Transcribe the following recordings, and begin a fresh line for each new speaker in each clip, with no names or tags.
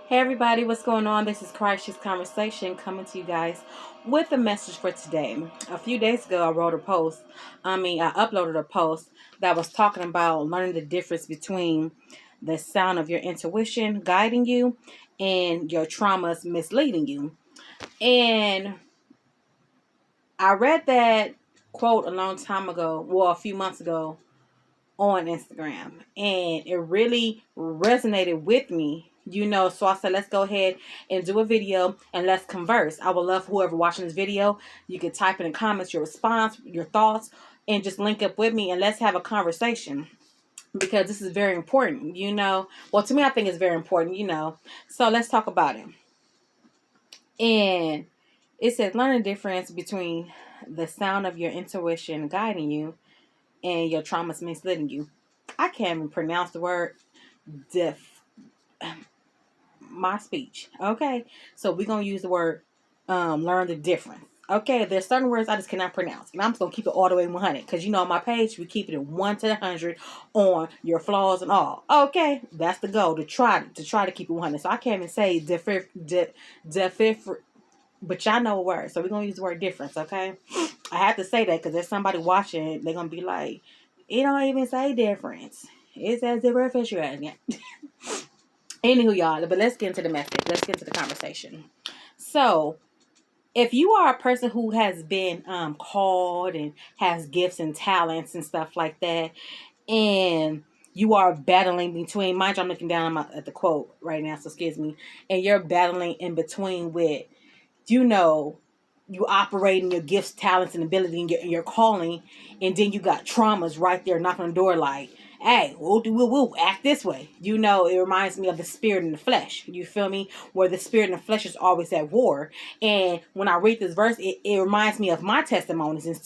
Hey everybody, what's going on? This is Christ's Conversation coming to you guys with a message for today. A few days ago, I uploaded a post that was talking about learning the difference between the sound of your intuition guiding you and your traumas misleading you. And I read that quote a long time ago, well, a few months ago, on Instagram, and it really resonated with me, so I said, let's go ahead and do a video and let's converse. I would love whoever watching this video, you can type in the comments your response, your thoughts, and just link up with me and let's have a conversation, because this is very important. Well, to me, I think it's very important. So let's talk about it. And it says, learn the difference between the sound of your intuition guiding you and your traumas misleading you. I can't even pronounce the word def my speech. Okay. So we're gonna use the word learn the difference. Okay, there's certain words I just cannot pronounce. And I'm just gonna keep it all the way 100. Because on my page we keep it in 1 to 100 on your flaws and all. Okay, that's the goal, to try to keep it 100. So I can't even say but y'all know a word. So we're gonna use the word difference, okay? I have to say that because there's somebody watching, they're gonna be like, it don't even say difference. It says different fisher. Anywho, y'all, but let's get into the message. Let's get into the conversation. So, if you are a person who has been called and has gifts and talents and stuff like that, and you are battling between, mind you, I'm looking down at the quote right now, so excuse me, and you're battling in between with, you operate in your gifts, talents, and ability and your calling, and then you got traumas right there knocking on the door like, hey, we'll act this way. It reminds me of the spirit and the flesh. You feel me? Where the spirit and the flesh is always at war. And when I read this verse, it reminds me of my testimonies and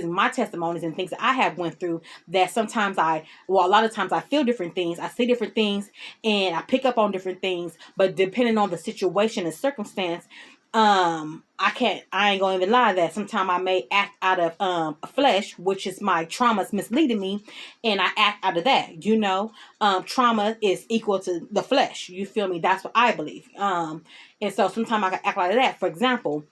my testimonies and things that I have went through, that sometimes a lot of times I feel different things, I see different things, and I pick up on different things, but depending on the situation and circumstance, I ain't gonna even lie that sometimes I may act out of flesh, which is my traumas misleading me, and I act out of that. Trauma is equal to the flesh. You feel me? That's what I believe. And so sometimes I can act like that. For example,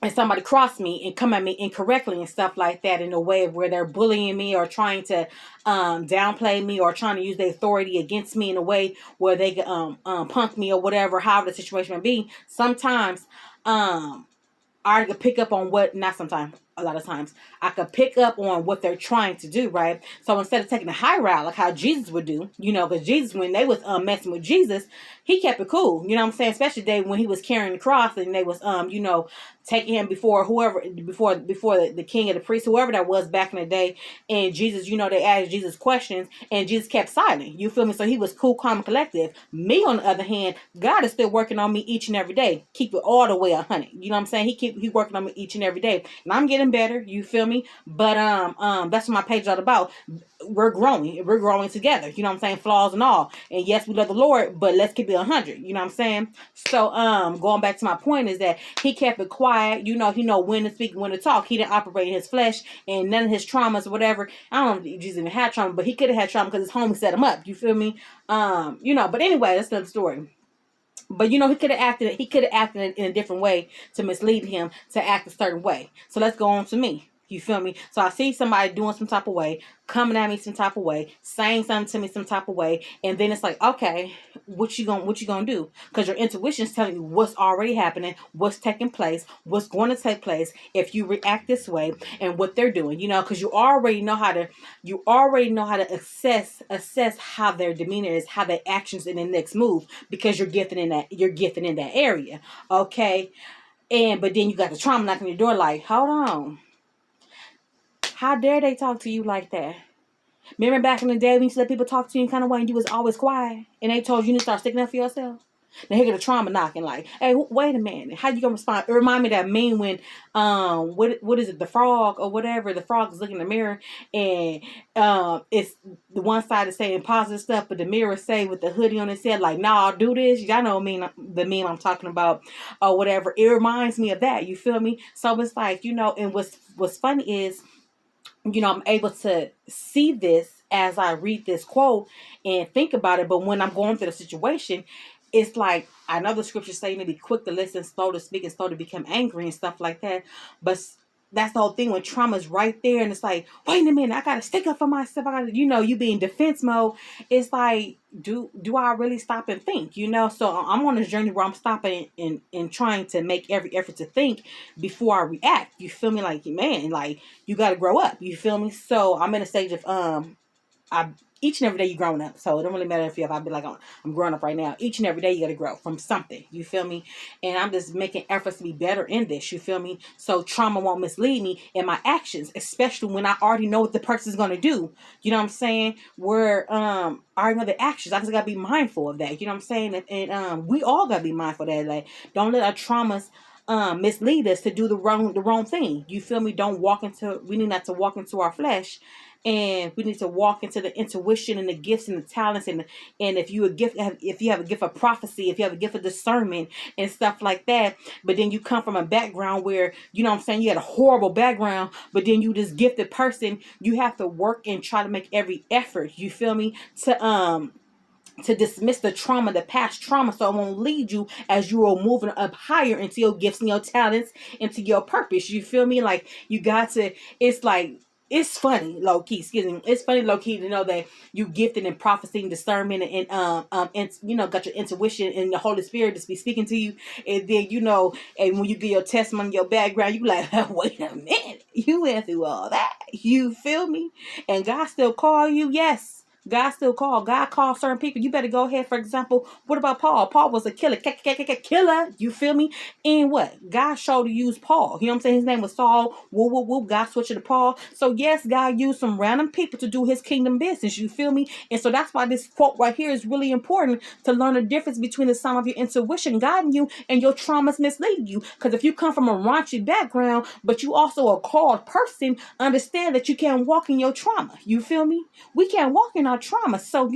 and somebody cross me and come at me incorrectly and stuff like that, in a way where they're bullying me or trying to downplay me or trying to use their authority against me in a way where they can punk me or whatever, however the situation may be. Sometimes I could pick up on a lot of times, I could pick up on what they're trying to do, right? So instead of taking the high route, like how Jesus would do, because Jesus, when they was messing with Jesus, he kept it cool, you know what I'm saying? Especially when he was carrying the cross and they was, taking him before the king or the priest, whoever that was back in the day. And Jesus, they asked Jesus questions and Jesus kept silent. You feel me? So he was cool, calm, and collective. Me, on the other hand, God is still working on me each and every day. Keep it all the way 100. You know what I'm saying? He working on me each and every day. And I'm getting better. You feel me? But that's what my page is all about. We're growing together. You know what I'm saying? Flaws and all. And yes, we love the Lord, but let's keep it 100. You know what I'm saying? So going back to my point is that he kept it quiet. He know when to speak, when to talk. He didn't operate in his flesh and none of his traumas or whatever. I don't know if Jesus even had trauma, but he could have had trauma because his homie set him up. You feel me? But anyway, that's another story. But he could have acted in a different way to mislead him to act a certain way. So let's go on to me. You feel me? So I see somebody doing some type of way, coming at me some type of way, saying something to me some type of way, and then it's like, okay, what you gonna do? Because your intuition is telling you what's already happening, what's taking place, what's going to take place if you react this way, and what they're doing. Because you already know how to assess how their demeanor is, how their actions in the next move, because you're gifted in that area. Okay, but then you got the trauma knocking your door like, hold on. How dare they talk to you like that? Remember back in the day when you used to let people talk to you in kind of way and you was always quiet and they told you to start sticking up for yourself? Now here get the trauma knocking like, hey, wait a minute. How you gonna respond? It remind me of that meme when what is it, the frog or whatever, the frog is looking in the mirror and it's the one side is saying positive stuff, but the mirror say with the hoodie on its head like, nah, I'll do this. Y'all know the meme I'm talking about or whatever. It reminds me of that. You feel me? So it's like, and what's funny is, I'm able to see this as I read this quote and think about it. But when I'm going through the situation, it's like, I know the scriptures say, be quick to listen, slow to speak, and slow to become angry and stuff like that. But that's the whole thing when trauma's right there, and it's like, wait a minute, I gotta stick up for myself. I gotta, you be in defense mode. It's like, do I really stop and think? So I'm on a journey where I'm stopping and trying to make every effort to think before I react. You feel me? Like, man, like, you gotta grow up. You feel me? So I'm in a stage of I each and every day you're growing up. So it don't really matter if I be like, I'm growing up right now. Each and every day you got to grow from something. You feel me? And I'm just making efforts to be better in this. You feel me? So trauma won't mislead me in my actions, especially when I already know what the person's going to do. You know what I'm saying? Where I already know the actions. I just got to be mindful of that. You know what I'm saying? And we all got to be mindful of that. Like, don't let our traumas mislead us to do the wrong thing. You feel me? We need not to walk into our flesh, and we need to walk into the intuition and the gifts and the talents, and if you have a gift of prophecy, if you have a gift of discernment and stuff like that, but then you come from a background where, you know what I'm saying, you had a horrible background, but then you this gifted person, you have to work and try to make every effort, you feel me, to dismiss the trauma, the past trauma, so it won't lead you as you are moving up higher into your gifts and your talents, into your purpose. You feel me? Like, you got to, it's like, it's funny, low key, excuse me. It's funny, low key, to know that you gifted in prophecy and discernment, and got your intuition and the Holy Spirit to be speaking to you. And then, and when you get your testimony, your background, you like, wait a minute, you went through all that. You feel me? And God still call you, yes. God still called. God called certain people. You better go ahead. For example, what about Paul? Paul was a killer. Killer. You feel me? And what? God showed to use Paul. You know what I'm saying? His name was Saul. Whoop, whoop, whoop. God switched it to Paul. So yes, God used some random people to do his kingdom business. You feel me? And so that's why this quote right here is really important, to learn the difference between the sound of your intuition guiding you and your traumas misleading you. Because if you come from a raunchy background, but you also a called person, understand that you can't walk in your trauma. You feel me? We can't walk in our trauma. So,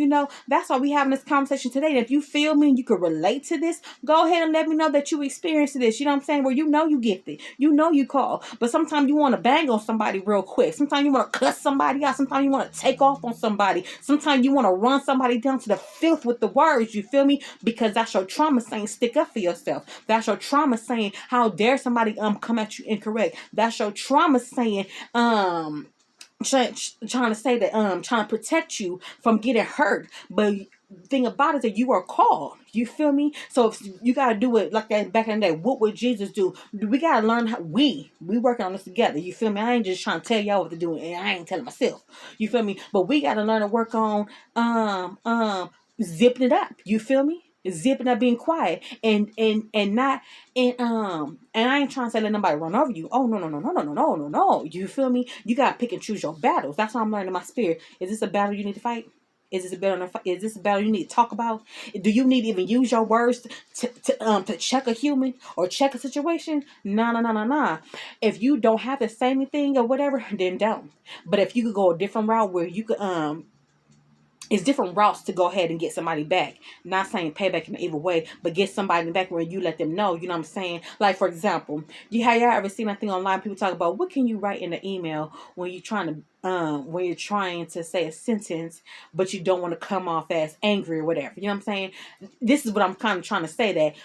that's why we having this conversation today. And if you feel me and you can relate to this, go ahead and let me know that you experienced this. You know what I'm saying? Where you gifted. You call. But sometimes you want to bang on somebody real quick. Sometimes you want to cuss somebody out. Sometimes you want to take off on somebody. Sometimes you want to run somebody down to the filth with the words. You feel me? Because that's your trauma saying stick up for yourself. That's your trauma saying how dare somebody come at you incorrect. That's your trauma saying trying to say that trying to protect you from getting hurt. But the thing about it is that you are called. You feel me? So if you gotta do it like that back in the day, what would Jesus do? We gotta learn how we working on this together. You feel me? I ain't just trying to tell y'all what to do, and I ain't telling myself. You feel me? But we gotta learn to work on zipping it up. You feel me? Zipping up, being quiet, and not and I ain't trying to say let nobody run over you. Oh no. You feel me? You gotta pick and choose your battles. That's what I'm learning in my spirit. Is this a battle you need to fight? Is this a battle you need to talk about? Do you need to even use your words to check a human or check a situation? Nah. If you don't have to say anything or whatever, then don't. But if you could go a different route where you could it's different routes to go ahead and get somebody back. Not saying payback in an evil way, but get somebody back where you let them know. You know what I'm saying? Like, for example, have y'all ever seen anything online? People talk about what can you write in the email when you're trying to say a sentence, but you don't want to come off as angry or whatever. You know what I'm saying? This is what I'm kind of trying to say, that,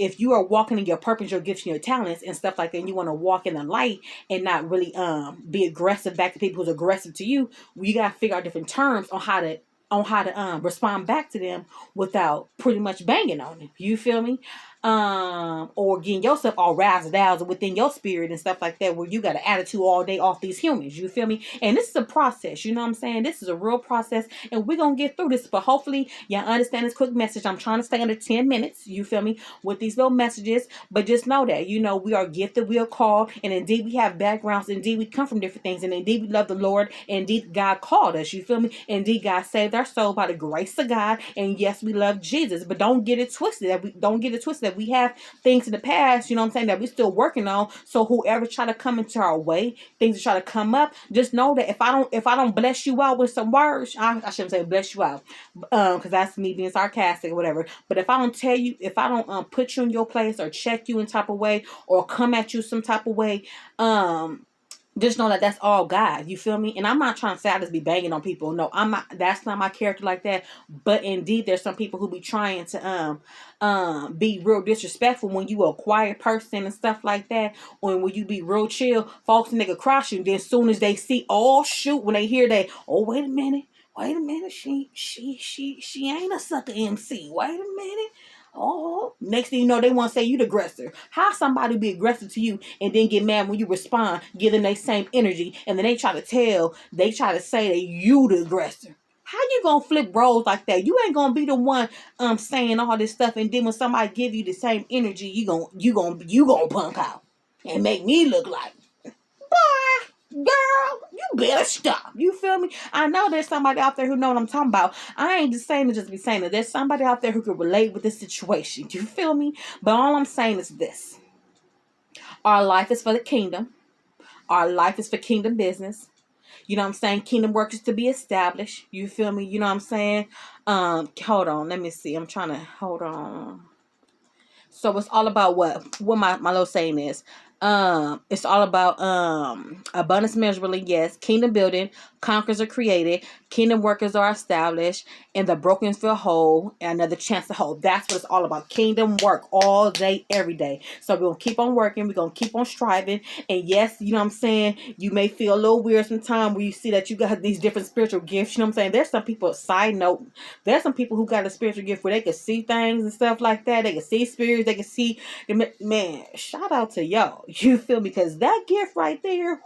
if you are walking in your purpose, your gifts, and your talents and stuff like that, and you want to walk in the light and not really be aggressive back to people who's aggressive to you, you gotta figure out different terms on how to respond back to them without pretty much banging on them. You feel me? Or getting yourself all razzle dazzle within your spirit and stuff like that, where you got an attitude all day off these humans. You feel me? And this is a process. You know what I'm saying? This is a real process, and we're gonna get through this. But hopefully, y'all understand this quick message. I'm trying to stay under 10 minutes. You feel me? With these little messages, but just know that we are gifted, we are called, and indeed we have backgrounds. Indeed, we come from different things, and indeed we love the Lord. And indeed, God called us. You feel me? Indeed, God saved our soul by the grace of God. And yes, we love Jesus, but don't get it twisted. That we have things in the past, you know what I'm saying, that we're still working on. So whoever try to come into our way, things that try to come up, just know that if I don't bless you out with some words, I shouldn't say bless you out, because that's me being sarcastic or whatever. But if I don't put you in your place or check you in type of way or come at you some type of way, Just know that that's all God. You feel me? And I'm not trying to say I just be banging on people. No, I'm not. That's not my character like that. But indeed, there's some people who be trying to be real disrespectful when you a quiet person and stuff like that, or when you be real chill. Folks nigga cross you. Then as soon as they see, oh shoot, when they hear that, oh wait a minute. Wait a minute, she ain't a sucker MC. Wait a minute. Oh, next thing you know, they want to say you the aggressor. How somebody be aggressive to you and then get mad when you respond, give them their same energy, and then they try to say that you the aggressor. How you gonna flip roles like that? You ain't gonna be the one saying all this stuff, and then when somebody give you the same energy, you gonna punk out and make me look like, boy, girl, you better stop. You feel me? I know there's somebody out there who know what I'm talking about. I ain't just saying to just be saying it. There's somebody out there who could relate with this situation. You feel me? But all I'm saying is this. Our life is for the kingdom. Our life is for kingdom business. You know what I'm saying? Kingdom work is to be established. You feel me? You know what I'm saying? Hold on. Let me see. I'm trying to hold on. So it's all about what my little saying is. It's all about abundance measurably, yes. Kingdom building, conquerors are created, kingdom workers are established, and the broken feel whole, and another chance to hold. That's what it's all about. Kingdom work all day, every day. So we're gonna keep on working, we're gonna keep on striving. And yes, you know what I'm saying, you may feel a little weird sometimes where you see that you got these different spiritual gifts. You know what I'm saying? There's some people, side note, there's some people who got a spiritual gift where they can see things and stuff like that. They can see spirits, they can see, man, shout out to y'all. You feel me? Because that gift right there,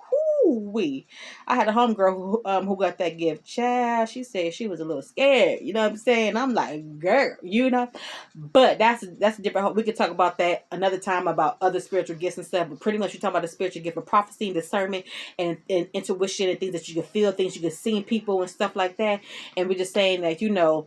whoo-wee. I had a homegirl who got that gift. Child, she said she was a little scared. You know what I'm saying? I'm like, girl, you know. But that's a different. We could talk about that another time about other spiritual gifts and stuff. But pretty much, you're talking about the spiritual gift of prophecy and discernment and intuition and things that you can feel, things you can see in people and stuff like that. And we're just saying that, you know,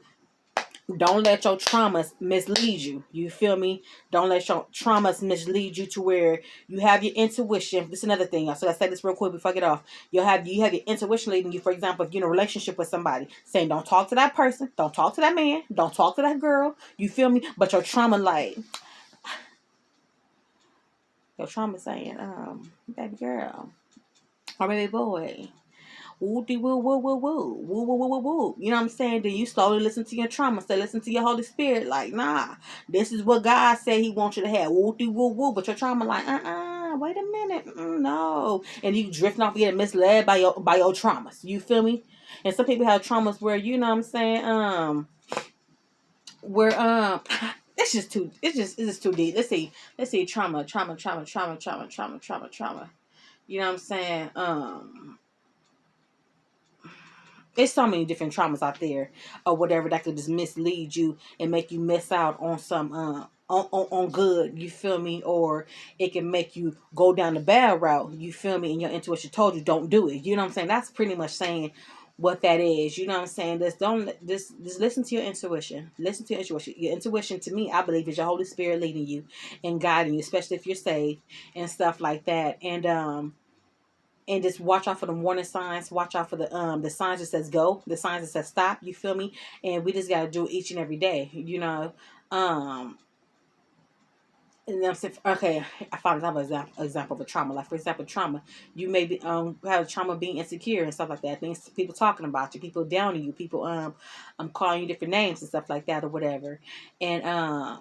don't let your traumas mislead you. You feel me? Don't let your traumas mislead you to where you have your intuition. This is another thing. So I say this real quick before I get off. You have your intuition leading you. For example, if you're in a relationship with somebody, saying don't talk to that person, don't talk to that man, don't talk to that girl. You feel me? But your trauma saying, baby girl or baby boy. Woo dee woo woo woo woo woo woo woo woo woo. You know what I'm saying? Then you slowly listen to your trauma. Say listen to your Holy Spirit. Like, nah, this is what God said He wants you to have. Woo dee woo woo. But your trauma like, wait a minute, no. And you drifting off, getting misled by your traumas. You feel me? And some people have traumas where, you know what I'm saying, where it's just too deep. Let's see trauma. You know what I'm saying? There's so many different traumas out there or whatever that could just mislead you and make you miss out on some on good, you feel me? Or it can make you go down the bad route, you feel me? And your intuition told you don't do it. You know what I'm saying? That's pretty much saying what that is. You know what I'm saying? Just listen to your intuition. Listen to your intuition. Your intuition, to me, I believe, is your Holy Spirit leading you and guiding you, especially if you're saved and stuff like that. And just watch out for the warning signs. Watch out for the signs that says go, the signs that says stop. You feel me? And we just gotta do it each and every day. You know, and then I'm saying, okay, I found another example of a trauma. Like, for example, trauma. You may be have a trauma being insecure and stuff like that. Things, people talking about you, people downing you, people calling you different names and stuff like that or whatever. And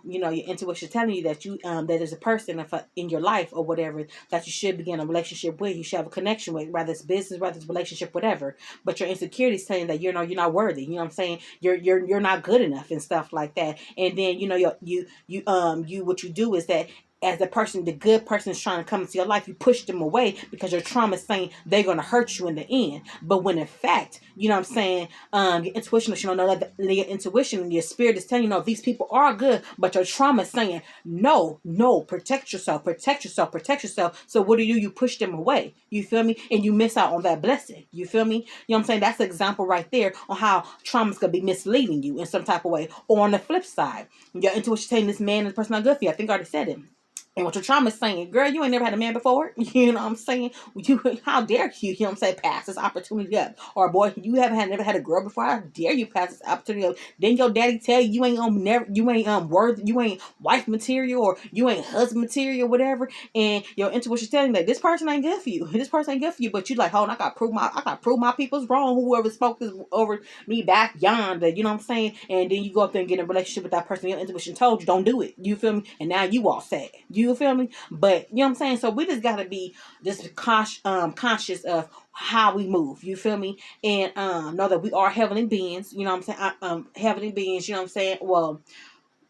you know, your intuition telling you that you that there's a person in your life or whatever that you should begin a relationship with. You should have a connection with, whether it's business, whether it's relationship, whatever. But your insecurity is saying that you're not worthy. You know what I'm saying? You're not good enough and stuff like that. And then, you know, you what you do is that as the good person is trying to come into your life, you push them away because your trauma is saying they're going to hurt you in the end. But when in fact, you know what I'm saying, your intuition, you know, your intuition and your spirit is telling you, no, these people are good, but your trauma is saying, no, protect yourself. So what do? You push them away. You feel me? And you miss out on that blessing. You feel me? You know what I'm saying? That's an example right there on how trauma's going to be misleading you in some type of way. Or on the flip side, your intuition saying this man, this person not good for you. I think I already said it. And what your trauma is saying, girl, you ain't never had a man before. You know what I'm saying? How dare you, you know what I'm saying, pass this opportunity up. Or boy, you never had a girl before. How dare you pass this opportunity up? Then your daddy tell you you ain't worth, you ain't wife material, or you ain't husband material, whatever. And your intuition telling you that this person ain't good for you. This person ain't good for you. But you like, hold on, I gotta prove my people's wrong. Whoever spoke this over me back yonder, you know what I'm saying? And then you go up there and get in a relationship with that person. Your intuition told you don't do it. You feel me? And now you all sad. You feel me? But you know what I'm saying? So we just gotta be just conscious of how we move. You feel me? And know that we are heavenly beings. You know what I'm saying? Heavenly beings. You know what I'm saying? Well,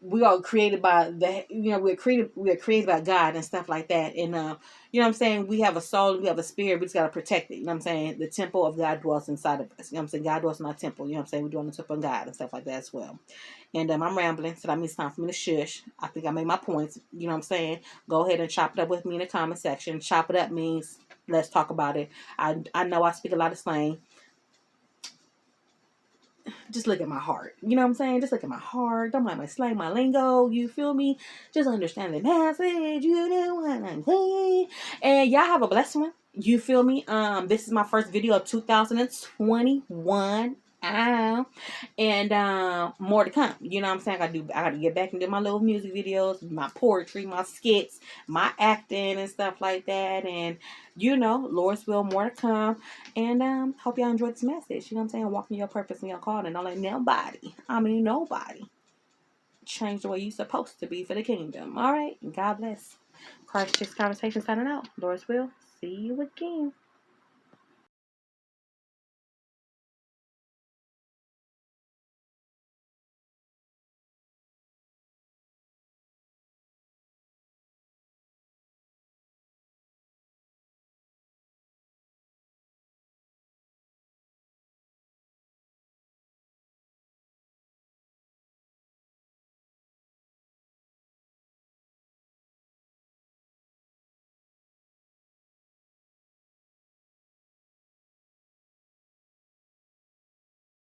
we are created by we're created by God and stuff like that. And you know what I'm saying, we have a soul, we have a spirit, we just gotta protect it. You know what I'm saying? The temple of God dwells inside of us. You know what I'm saying? God dwells in our temple. You know what I'm saying? We're doing the temple of God and stuff like that as well. And I'm rambling, so that means it's time for me to shush. I think I made my points. You know what I'm saying? Go ahead and chop it up with me in the comment section. Chop it up means let's talk about it. I know I speak a lot of slang. Just look at my heart. You know what I'm saying? Just look at my heart. Don't mind my slang, my lingo. You feel me? Just understand the message. You know what I'm saying? And y'all have a blessed one. You feel me? This is my first video of 2021. And more to come. You know what I'm saying? I gotta get back and do my little music videos, my poetry, my skits, my acting and stuff like that. And you know, Lord's will, more to come. And hope y'all enjoyed this message. You know what I'm saying? Walking your purpose and your calling. Don't let nobody change the way you're supposed to be for the kingdom. All right? God bless. Christ Chicks Conversation signing out. Lord's will. See you again.